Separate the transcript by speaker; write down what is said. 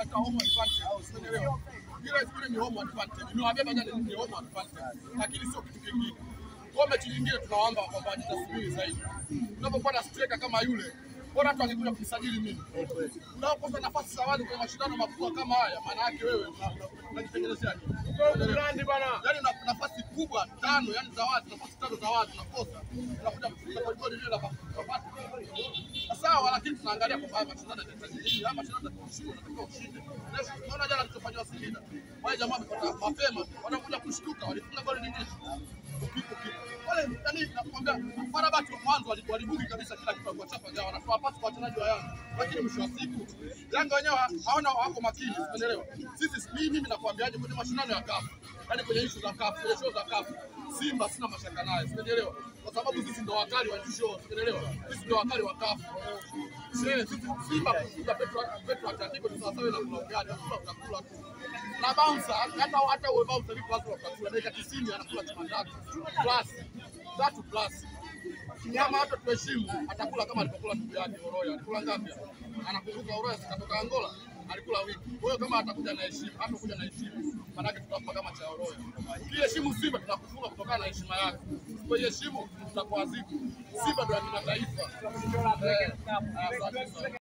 Speaker 1: wanataka home advantage, unaelewa? Ile ni home advantage. Nimewabeba jana ni home advantage. Lakini sio kitu kingine. Kwa mechi nyingine tunaomba kwamba wajitasubiri zaidi. Unapokuwa na striker kama yule, bora watu wangekuja kusajili mimi. Unapokosa nafasi za watu kwenye mashindano makubwa kama haya, maana yake wewe unajitengenezea nini? Brand bana. Yaani nafasi kubwa 5, yani za watu, nafasi 5 za watu nakosa. Unakuja kufunga kwa goli lile la kupata. Sawa, lakini tunaangalia kwa haya mashindano yanahitaji nini? Haya mashindano yanatakiwa ushinde. Unaona jana kilichofanywa Singida. Wale jamaa wamepata mapema, wanakuja kushtuka, walifunga goli lingine. Wale yani nakwambia Farabati mwanzo walibugi kabisa kila kitu kwa chapa jao, wanatoa pasi kwa wachezaji wa Yanga, lakini mwisho wa siku Yanga wenyewe hawana wako makini, unaelewa? Mimi nakwambiaje kwenye mashindano ya CAF, yani kwenye issue za CAF, kwenye show za CAF, Simba sina mashaka naye, unaelewa? Kwa sababu sisi ndo wakali wa show, unaelewa? Sisi ndo wakali wa CAF. Sisi Simba kufunga Petro Atletico ni sawa sawa na kulaumiana, tunakula tu. Na bouncer hata uwe bouncer vipi watu wakakula dakika 90 anakula chuma 3 plus. Kama hata tuheshimu atakula kama alipokula ndugu yake Oroya. Alikula ngapi? Anakumbuka Oroya sikatoka Angola, alikula wiki. Kwa hiyo kama atakuja na heshima, hata kuja na heshima, maana yake tutampa kama cha Oroya. Ukiheshimu Simba tunakufunga kutokana na heshima yako. Usipojiheshimu tutakuadhibu. Simba ndio ya taifa.